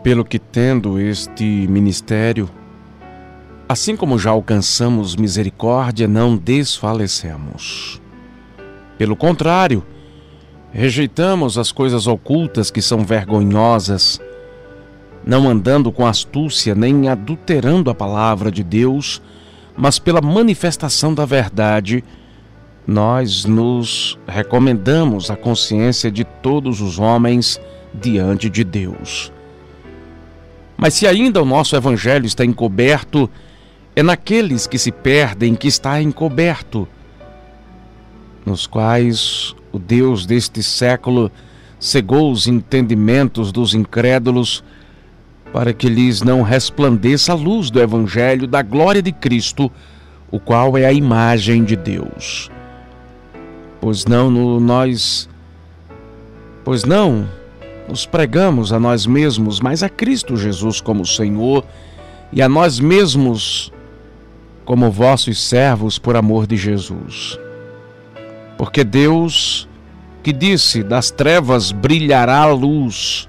Pelo que, tendo este ministério, assim como já alcançamos misericórdia, não desfalecemos. Pelo contrário, rejeitamos as coisas ocultas que são vergonhosas, não andando com astúcia nem adulterando a palavra de Deus, mas pela manifestação da verdade, nós nos recomendamos à consciência de todos os homens diante de Deus. Mas se ainda o nosso evangelho está encoberto, é naqueles que se perdem que está encoberto, nos quais o Deus deste século cegou os entendimentos dos incrédulos, para que lhes não resplandeça a luz do evangelho da glória de Cristo, o qual é a imagem de Deus. Pois não nos pregamos a nós mesmos, mas a Cristo Jesus como Senhor, e a nós mesmos como vossos servos por amor de Jesus. Porque Deus, que disse, das trevas brilhará a luz,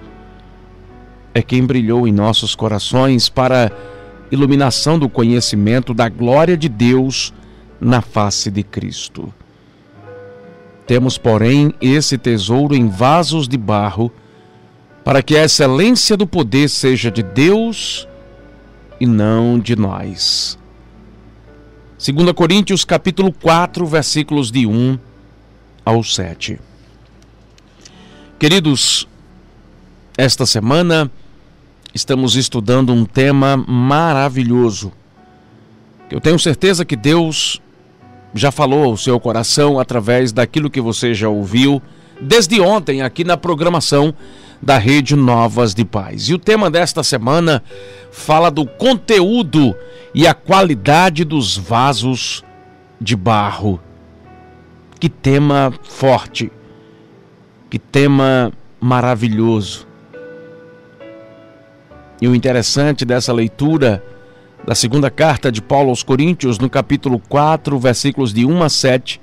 é quem brilhou em nossos corações para iluminação do conhecimento da glória de Deus na face de Cristo. Temos, porém, esse tesouro em vasos de barro, para que a excelência do poder seja de Deus e não de nós. 2 Coríntios capítulo 4, versículos de 1 ao 7. Queridos, esta semana estamos estudando um tema maravilhoso, que eu tenho certeza que Deus já falou ao seu coração através daquilo que você já ouviu desde ontem aqui na programação da Rede Novas de Paz. E o tema desta semana fala do conteúdo e a qualidade dos vasos de barro. Que tema forte, que tema maravilhoso. E o interessante dessa leitura da segunda carta de Paulo aos Coríntios, no capítulo 4, versículos de 1 a 7,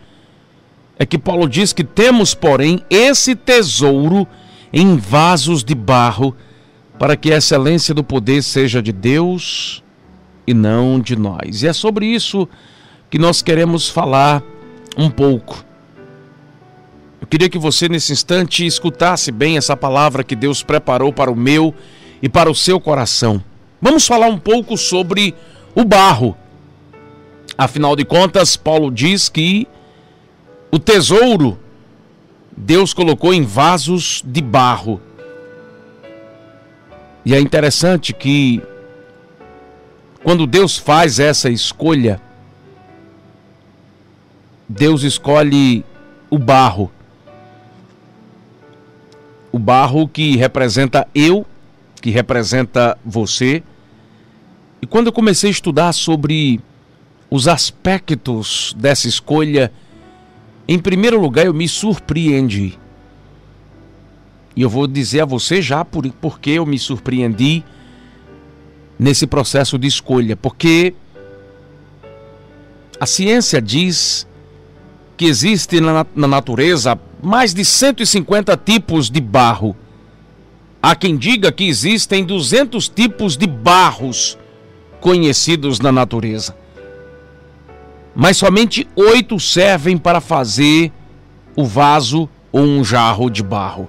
é que Paulo diz que temos, porém, esse tesouro em vasos de barro, para que a excelência do poder seja de Deus e não de nós. E é sobre isso que nós queremos falar um pouco. Eu queria que você, nesse instante, escutasse bem essa palavra que Deus preparou para o meu e para o seu coração. Vamos falar um pouco sobre o barro. Afinal de contas, Paulo diz que o tesouro Deus colocou em vasos de barro. E é interessante que quando Deus faz essa escolha, Deus escolhe o barro. O barro que representa eu, que representa você. E quando eu comecei a estudar sobre os aspectos dessa escolha, em primeiro lugar eu me surpreendi. E eu vou dizer a você já por que eu me surpreendi nesse processo de escolha. Porque a ciência diz que existe na natureza mais de 150 tipos de barro. Há quem diga que existem 200 tipos de barros conhecidos na natureza. Mas somente 8 servem para fazer o vaso ou um jarro de barro.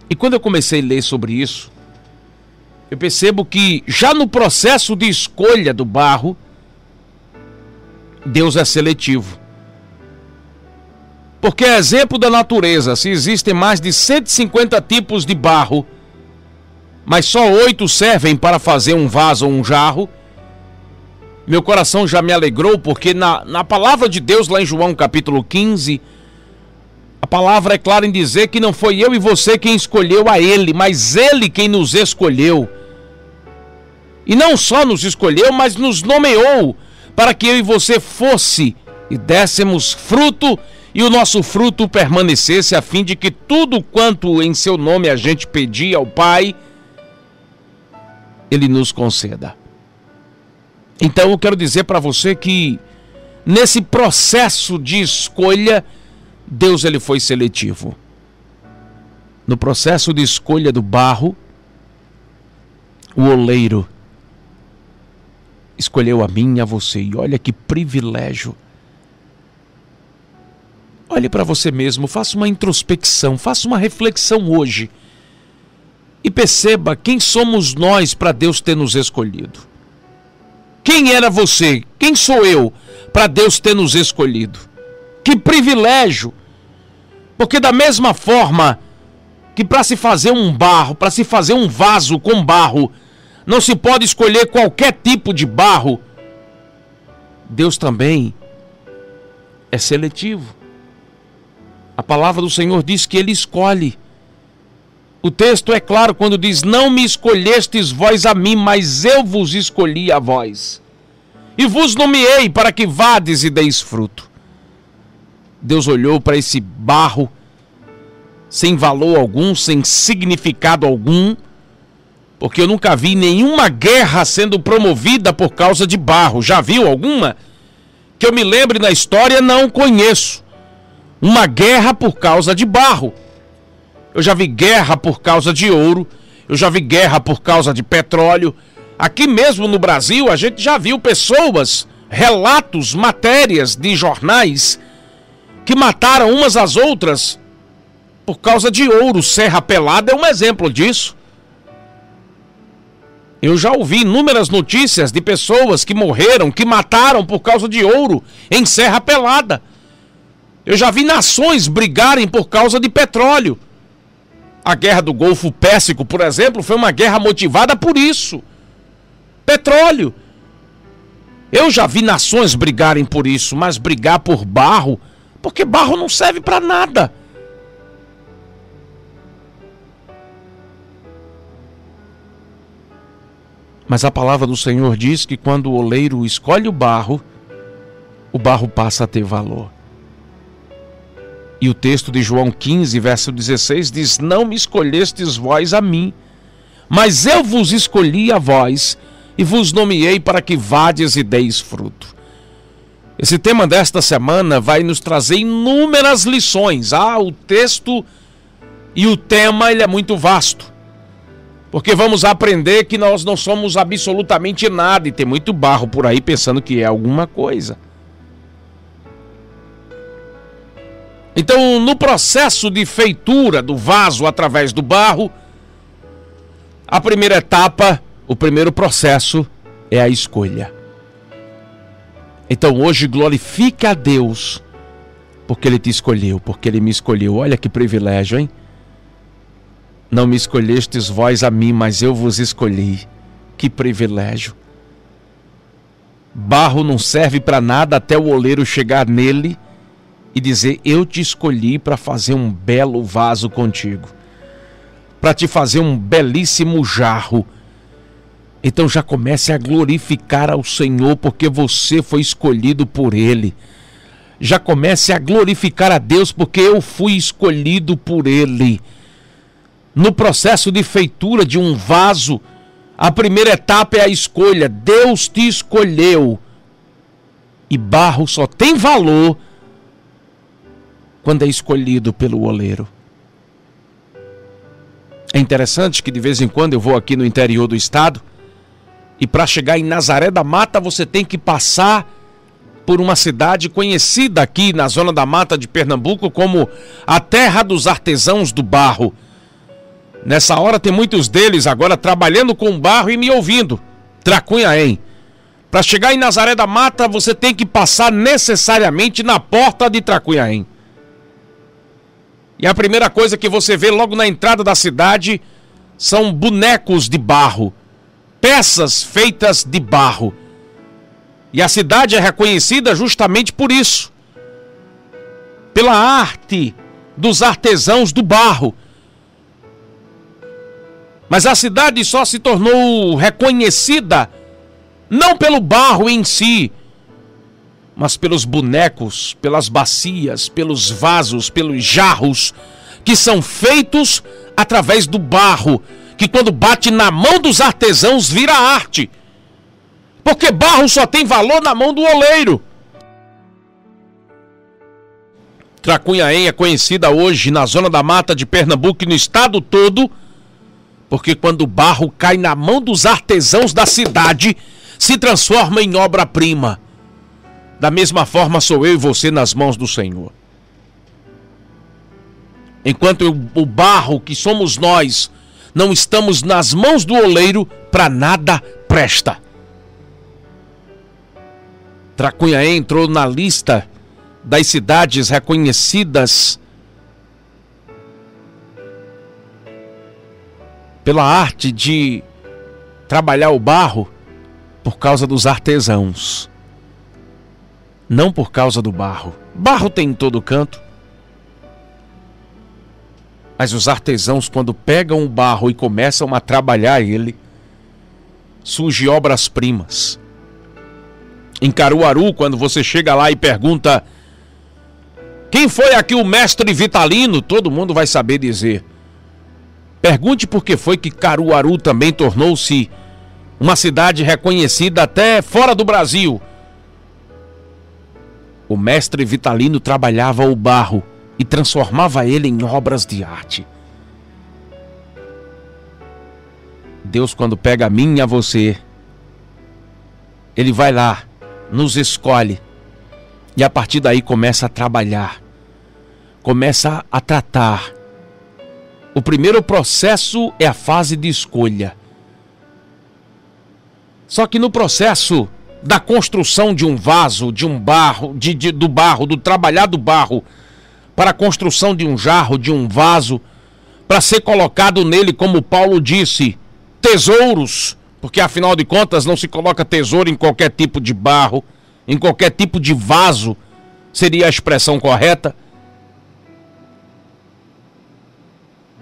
E quando eu comecei a ler sobre isso, eu percebo que já no processo de escolha do barro, Deus é seletivo. Porque é exemplo da natureza, se existem mais de 150 tipos de barro, mas só 8 servem para fazer um vaso ou um jarro, meu coração já me alegrou, porque na palavra de Deus, lá em João capítulo 15, a palavra é clara em dizer que não foi eu e você quem escolheu a Ele, mas Ele quem nos escolheu. E não só nos escolheu, mas nos nomeou para que eu e você fosse e dessemos fruto, e o nosso fruto permanecesse, a fim de que tudo quanto em seu nome a gente pedir ao Pai, Ele nos conceda. Então eu quero dizer para você que nesse processo de escolha, Deus ele foi seletivo. No processo de escolha do barro, o oleiro escolheu a mim e a você. E olha que privilégio. Olhe para você mesmo, faça uma introspecção, faça uma reflexão hoje. E perceba quem somos nós para Deus ter nos escolhido. Quem era você? Quem sou eu para Deus ter nos escolhido? Que privilégio! Porque da mesma forma que para se fazer um barro, para se fazer um vaso com barro, não se pode escolher qualquer tipo de barro, Deus também é seletivo. A palavra do Senhor diz que Ele escolhe. O texto é claro quando diz: não me escolhestes vós a mim, mas eu vos escolhi a vós. E vos nomeei para que vades e deis fruto. Deus olhou para esse barro, sem valor algum, sem significado algum, porque eu nunca vi nenhuma guerra sendo promovida por causa de barro. Já viu alguma? Que eu me lembre na história, não conheço. Uma guerra por causa de barro. Eu já vi guerra por causa de ouro, eu já vi guerra por causa de petróleo. Aqui mesmo no Brasil a gente já viu pessoas, relatos, matérias de jornais que mataram umas às outras por causa de ouro. Serra Pelada é um exemplo disso. Eu já ouvi inúmeras notícias de pessoas que morreram, que mataram por causa de ouro em Serra Pelada. Eu já vi nações brigarem por causa de petróleo. A guerra do Golfo Pérsico, por exemplo, foi uma guerra motivada por isso. Petróleo. Eu já vi nações brigarem por isso, mas brigar por barro, porque barro não serve para nada. Mas a palavra do Senhor diz que quando o oleiro escolhe o barro passa a ter valor. E o texto de João 15, verso 16 diz: não me escolhestes vós a mim, mas eu vos escolhi a vós e vos nomeei para que vades e deis fruto. Esse tema desta semana vai nos trazer inúmeras lições. O texto e o tema ele é muito vasto, porque vamos aprender que nós não somos absolutamente nada e tem muito barro por aí pensando que é alguma coisa. Então, no processo de feitura do vaso através do barro, a primeira etapa, o primeiro processo é a escolha. Então, hoje glorifique a Deus, porque Ele te escolheu, porque Ele me escolheu. Olha que privilégio, hein? Não me escolhestes vós a mim, mas eu vos escolhi. Que privilégio. Barro não serve para nada até o oleiro chegar nele e dizer: eu te escolhi para fazer um belo vaso contigo, para te fazer um belíssimo jarro. Então já comece a glorificar ao Senhor, porque você foi escolhido por Ele. Já comece a glorificar a Deus, porque eu fui escolhido por Ele. No processo de feitura de um vaso, a primeira etapa é a escolha. Deus te escolheu. E barro só tem valor quando é escolhido pelo oleiro. É interessante que de vez em quando eu vou aqui no interior do estado e para chegar em Nazaré da Mata você tem que passar por uma cidade conhecida aqui na zona da Mata de Pernambuco como a terra dos artesãos do barro. Nessa hora tem muitos deles agora trabalhando com barro e me ouvindo. Tracunhaém. Para chegar em Nazaré da Mata você tem que passar necessariamente na porta de Tracunhaém. E a primeira coisa que você vê logo na entrada da cidade são bonecos de barro, peças feitas de barro. E a cidade é reconhecida justamente por isso, pela arte dos artesãos do barro. Mas a cidade só se tornou reconhecida não pelo barro em si, mas pelos bonecos, pelas bacias, pelos vasos, pelos jarros, que são feitos através do barro, que quando bate na mão dos artesãos vira arte. Porque barro só tem valor na mão do oleiro. Tracunhaém é conhecida hoje na zona da mata de Pernambuco e no estado todo, porque quando o barro cai na mão dos artesãos da cidade, se transforma em obra-prima. Da mesma forma sou eu e você nas mãos do Senhor. Enquanto o barro que somos nós não estamos nas mãos do oleiro, para nada presta. Tracunhaém entrou na lista das cidades reconhecidas pela arte de trabalhar o barro por causa dos artesãos, não por causa do barro. Barro tem em todo canto, mas os artesãos, quando pegam o barro e começam a trabalhar ele, surgem obras-primas. Em Caruaru, quando você chega lá e pergunta: quem foi aqui o mestre Vitalino? Todo mundo vai saber dizer. Pergunte por que foi que Caruaru também tornou-se uma cidade reconhecida até fora do Brasil. O mestre Vitalino trabalhava o barro e transformava ele em obras de arte. Deus, quando pega a mim e a você, Ele vai lá, nos escolhe e a partir daí começa a trabalhar, começa a tratar. O primeiro processo é a fase de escolha. Só que no processo da construção de um vaso, de um barro, do barro, do trabalhar do barro, para a construção de um jarro, de um vaso, para ser colocado nele, como Paulo disse, tesouros, porque afinal de contas não se coloca tesouro em qualquer tipo de barro, em qualquer tipo de vaso, seria a expressão correta.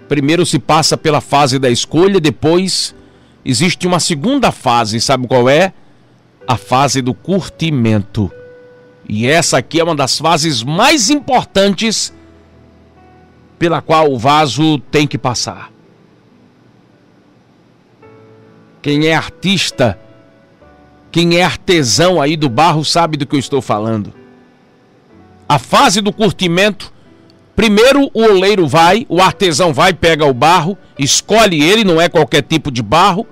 Primeiro se passa pela fase da escolha, depois existe uma segunda fase, sabe qual é? A fase do curtimento. E essa aqui é uma das fases mais importantes pela qual o vaso tem que passar. Quem é artista, quem é artesão aí do barro sabe do que eu estou falando. A fase do curtimento, primeiro o oleiro vai, o artesão vai, pega o barro, escolhe ele, não é qualquer tipo de barro.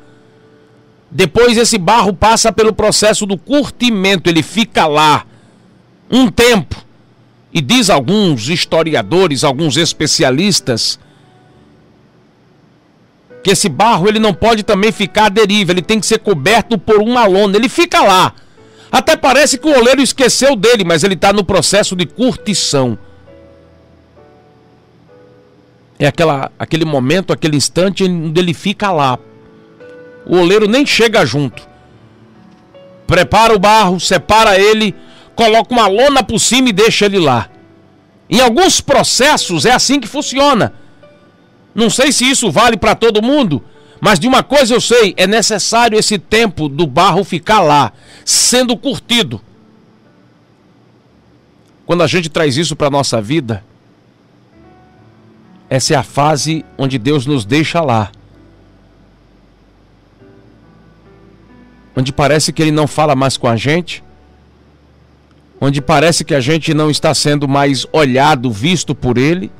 Depois esse barro passa pelo processo do curtimento, ele fica lá um tempo. E diz alguns historiadores, alguns especialistas, que esse barro ele não pode também ficar à deriva, ele tem que ser coberto por uma lona, ele fica lá. Até parece que o oleiro esqueceu dele, mas ele está no processo de curtição. É aquele momento, aquele instante onde ele fica lá. O oleiro nem chega junto. Prepara o barro, separa ele, coloca uma lona por cima e deixa ele lá. Em alguns processos é assim que funciona. Não sei se isso vale para todo mundo, mas de uma coisa eu sei, é necessário esse tempo do barro ficar lá, sendo curtido. Quando a gente traz isso para a nossa vida, essa é a fase onde Deus nos deixa lá. Onde parece que Ele não fala mais com a gente, onde parece que a gente não está sendo mais olhado, visto por Ele.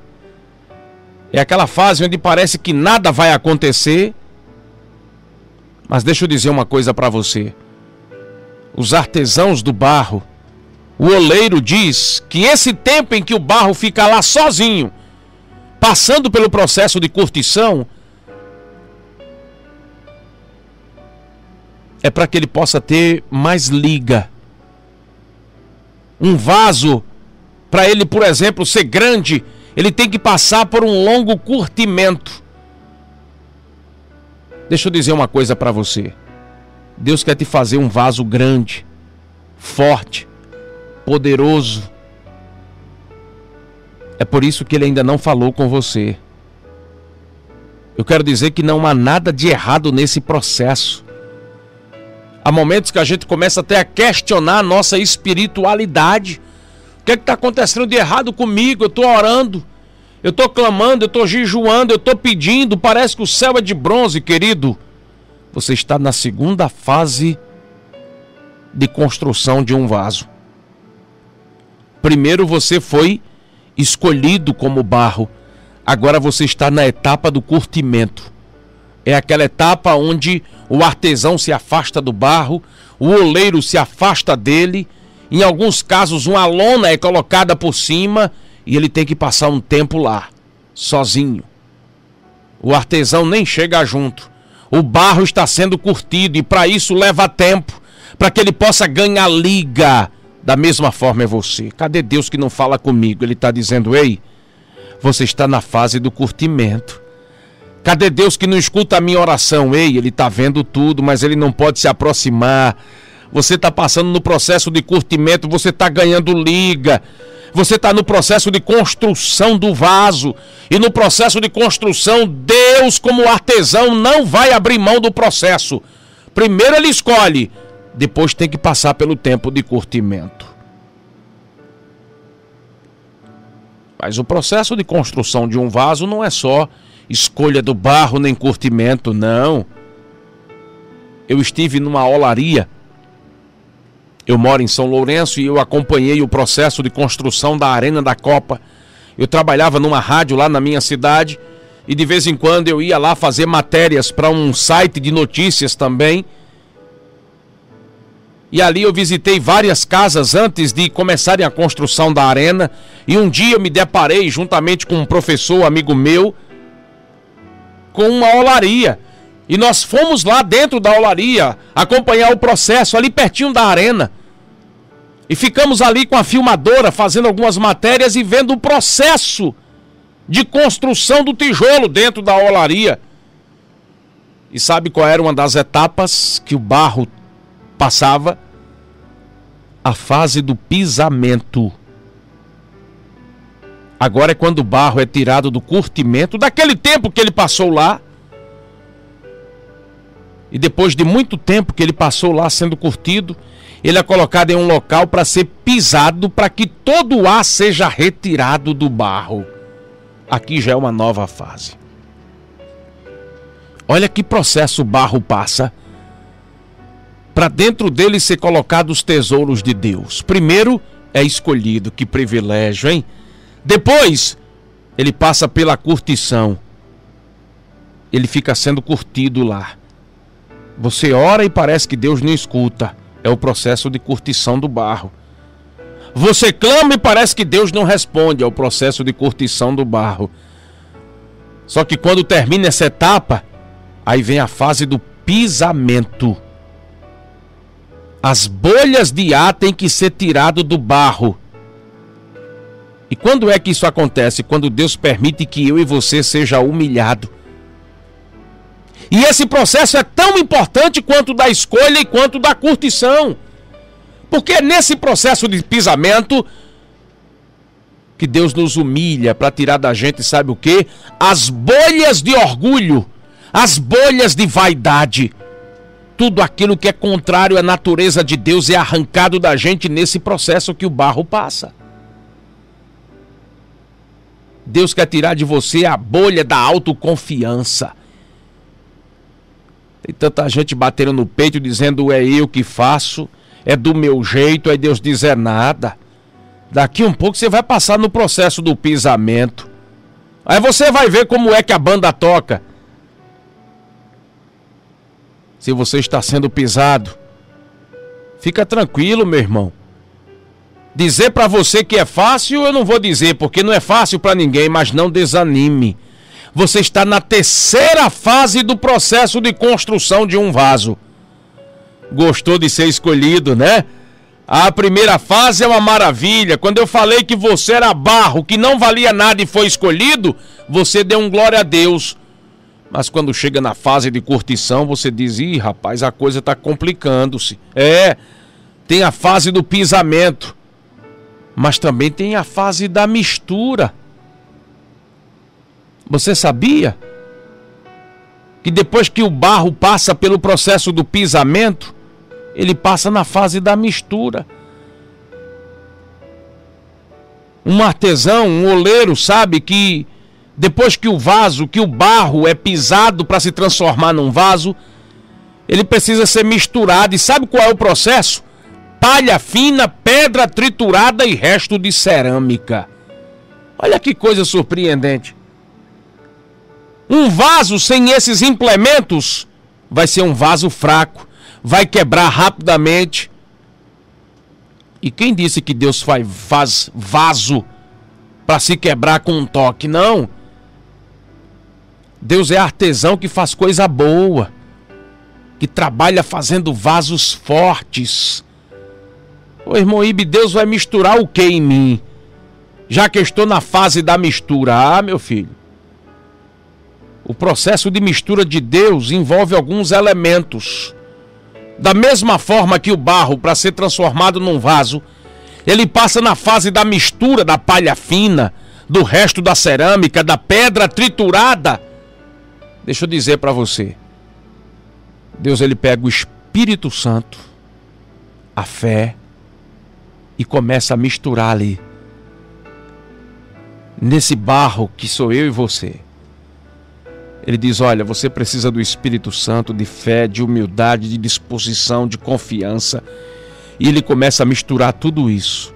É aquela fase onde parece que nada vai acontecer. Mas deixa eu dizer uma coisa para você. Os artesãos do barro, o oleiro diz que esse tempo em que o barro fica lá sozinho, passando pelo processo de curtição, é para que ele possa ter mais liga. Um vaso, para ele, por exemplo, ser grande, ele tem que passar por um longo curtimento. Deixa eu dizer uma coisa para você. Deus quer te fazer um vaso grande, forte, poderoso. É por isso que Ele ainda não falou com você. Eu quero dizer que não há nada de errado nesse processo. Há momentos que a gente começa até a questionar a nossa espiritualidade. O que é que está acontecendo de errado comigo? Eu estou orando, eu estou clamando, eu estou jejuando, eu estou pedindo. Parece que o céu é de bronze, querido. Você está na segunda fase de construção de um vaso. Primeiro você foi escolhido como barro. Agora você está na etapa do curtimento. É aquela etapa onde o artesão se afasta do barro, o oleiro se afasta dele. Em alguns casos, uma lona é colocada por cima e ele tem que passar um tempo lá, sozinho. O artesão nem chega junto. O barro está sendo curtido e para isso leva tempo, para que ele possa ganhar liga. Da mesma forma é você. Cadê Deus que não fala comigo? Ele está dizendo: ei, você está na fase do curtimento. Cadê Deus que não escuta a minha oração? Ei, ele está vendo tudo, mas ele não pode se aproximar. Você está passando no processo de curtimento, você está ganhando liga. Você está no processo de construção do vaso. E no processo de construção, Deus, como artesão, não vai abrir mão do processo. Primeiro ele escolhe, depois tem que passar pelo tempo de curtimento. Mas o processo de construção de um vaso não é só escolha do barro nem curtimento, não. Eu estive numa olaria. Eu moro em São Lourenço e eu acompanhei o processo de construção da Arena da Copa. Eu trabalhava numa rádio lá na minha cidade e de vez em quando eu ia lá fazer matérias para um site de notícias também. E ali eu visitei várias casas antes de começarem a construção da arena. E um dia eu me deparei juntamente com um professor, amigo meu, com uma olaria. E nós fomos lá dentro da olaria acompanhar o processo ali pertinho da arena. E ficamos ali com a filmadora fazendo algumas matérias e vendo o processo de construção do tijolo dentro da olaria. E sabe qual era uma das etapas que o barro passava? A fase do pisamento. Agora é quando o barro é tirado do curtimento, daquele tempo que ele passou lá. E depois de muito tempo que ele passou lá sendo curtido, ele é colocado em um local para ser pisado, para que todo o ar seja retirado do barro. Aqui já é uma nova fase. Olha que processo o barro passa para dentro dele ser colocado os tesouros de Deus. Primeiro é escolhido, que privilégio, hein? Depois ele passa pela curtição. Ele fica sendo curtido lá. Você ora e parece que Deus não escuta. É o processo de curtição do barro. Você clama e parece que Deus não responde. É o processo de curtição do barro. Só que quando termina essa etapa, aí vem a fase do pisamento. As bolhas de ar têm que ser tiradas do barro. E quando é que isso acontece? Quando Deus permite que eu e você seja humilhado. E esse processo é tão importante quanto da escolha e quanto da curtição. Porque é nesse processo de pisamento que Deus nos humilha para tirar da gente, sabe o quê? As bolhas de orgulho, as bolhas de vaidade. Tudo aquilo que é contrário à natureza de Deus é arrancado da gente nesse processo que o barro passa. Deus quer tirar de você a bolha da autoconfiança. Tem tanta gente batendo no peito dizendo é eu que faço, é do meu jeito, aí Deus diz é nada. Daqui um pouco você vai passar no processo do pisamento. Aí você vai ver como é que a banda toca. Se você está sendo pisado, fica tranquilo, meu irmão. Dizer para você que é fácil, eu não vou dizer, porque não é fácil para ninguém, mas não desanime. Você está na terceira fase do processo de construção de um vaso. Gostou de ser escolhido, né? A primeira fase é uma maravilha. Quando eu falei que você era barro, que não valia nada e foi escolhido, você deu um glória a Deus. Mas quando chega na fase de curtição, você diz, ih, rapaz, a coisa está complicando-se. Tem a fase do pisamento, mas também tem a fase da mistura. Você sabia que depois que o barro passa pelo processo do pisamento, ele passa na fase da mistura? Um artesão, um oleiro sabe que depois que o vaso, que o barro é pisado para se transformar num vaso, ele precisa ser misturado. E sabe qual é o processo? Palha fina, pedra triturada e resto de cerâmica. Olha que coisa surpreendente. Um vaso sem esses implementos vai ser um vaso fraco, vai quebrar rapidamente. E quem disse que Deus faz vaso para se quebrar com um toque? Não. Deus é artesão que faz coisa boa, que trabalha fazendo vasos fortes. Ô irmão Ibe, Deus vai misturar o que em mim? Já que eu estou na fase da mistura. Ah, meu filho, o processo de mistura de Deus envolve alguns elementos. Da mesma forma que o barro, para ser transformado num vaso, ele passa na fase da mistura da palha fina, do resto da cerâmica, da pedra triturada. Deixa eu dizer para você, Deus ele pega o Espírito Santo, a fé, e começa a misturar ali, nesse barro que sou eu e você. Ele diz, olha, você precisa do Espírito Santo, de fé, de humildade, de disposição, de confiança. E ele começa a misturar tudo isso.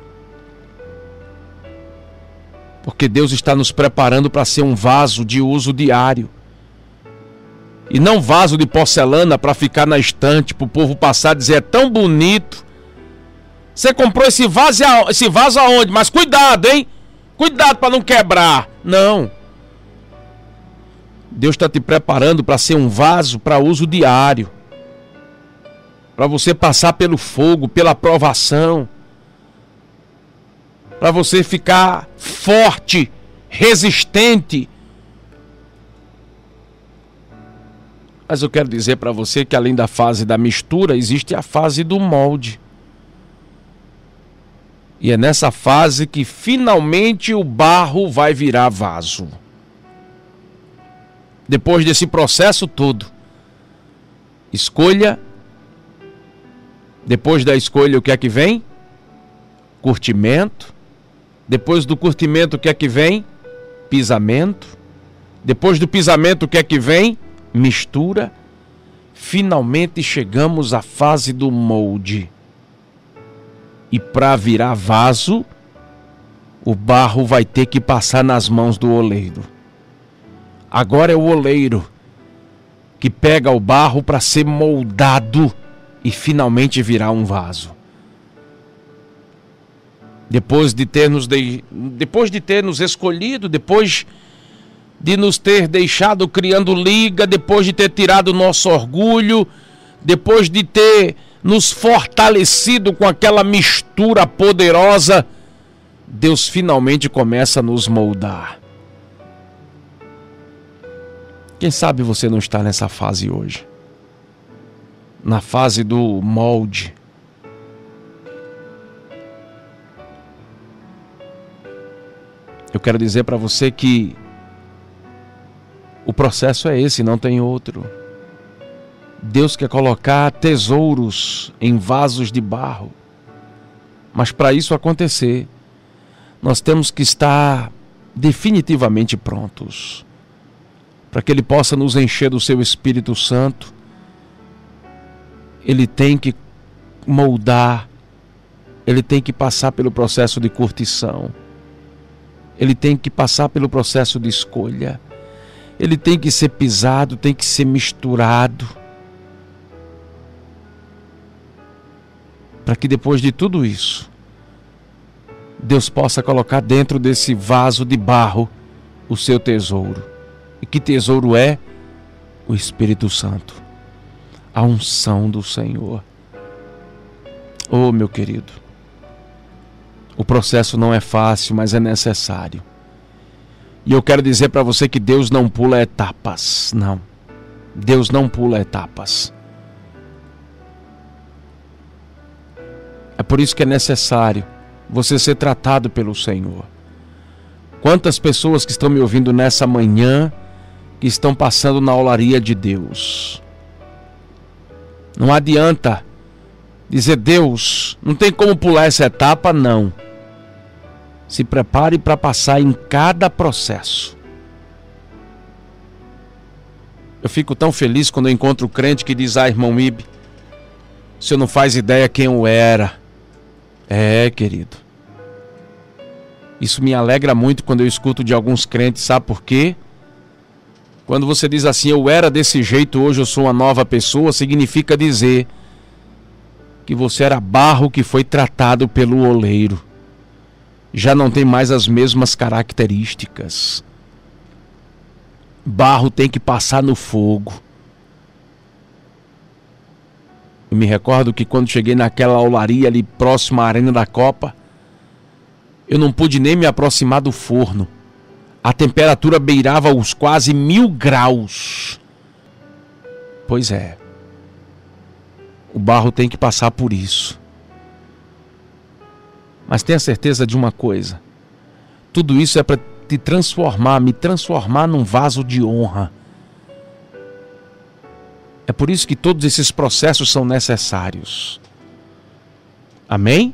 Porque Deus está nos preparando para ser um vaso de uso diário. E não vaso de porcelana para ficar na estante, para o povo passar e dizer, é tão bonito. Você comprou esse vaso aonde? Mas cuidado, hein? Cuidado para não quebrar. Não. Deus está te preparando para ser um vaso para uso diário. Para você passar pelo fogo, pela provação. Para você ficar forte, resistente. Mas eu quero dizer para você que além da fase da mistura, existe a fase do molde. E é nessa fase que finalmente o barro vai virar vaso. Depois desse processo todo, escolha. Depois da escolha, o que é que vem? Curtimento. Depois do curtimento, o que é que vem? Pisamento. Depois do pisamento, o que é que vem? Mistura. Finalmente chegamos à fase do molde. E para virar vaso, o barro vai ter que passar nas mãos do oleiro. Agora é o oleiro que pega o barro para ser moldado e finalmente virar um vaso. Depois de ter nos escolhido, depois de nos ter deixado criando liga, depois de ter tirado o nosso orgulho, depois de ter nos fortalecido com aquela mistura poderosa, Deus finalmente começa a nos moldar. Quem sabe você não está nessa fase hoje, na fase do molde. Eu quero dizer para você que o processo é esse, não tem outro. Deus quer colocar tesouros em vasos de barro. Mas para isso acontecer, nós temos que estar definitivamente prontos. Para que Ele possa nos encher do seu Espírito Santo, Ele tem que moldar, Ele tem que passar pelo processo de curtição, Ele tem que passar pelo processo de escolha, Ele tem que ser pisado, tem que ser misturado, para que depois de tudo isso, Deus possa colocar dentro desse vaso de barro o seu tesouro. E que tesouro é? O Espírito Santo, a unção do Senhor. Oh, meu querido, o processo não é fácil, mas é necessário. E eu quero dizer para você que Deus não pula etapas, não. Deus não pula etapas. É por isso que é necessário você ser tratado pelo Senhor. Quantas pessoas que estão me ouvindo nessa manhã, que estão passando na olaria de Deus. Não adianta dizer, Deus, não tem como pular essa etapa, não. Se prepare para passar em cada processo. Eu fico tão feliz quando eu encontro o crente que diz, irmão Ibe, o senhor não faz ideia quem eu era. É, querido. Isso me alegra muito quando eu escuto de alguns crentes, sabe por quê? Quando você diz assim, eu era desse jeito, hoje eu sou uma nova pessoa, significa dizer que você era barro que foi tratado pelo oleiro. Já não tem mais as mesmas características. Barro tem que passar no fogo. Eu me recordo que quando cheguei naquela olaria ali próximo à Arena da Copa, eu não pude nem me aproximar do forno. A temperatura beirava os quase 1000 graus. Pois é. O barro tem que passar por isso. Mas tenha certeza de uma coisa. Tudo isso é para te transformar, me transformar num vaso de honra. É por isso que todos esses processos são necessários. Amém?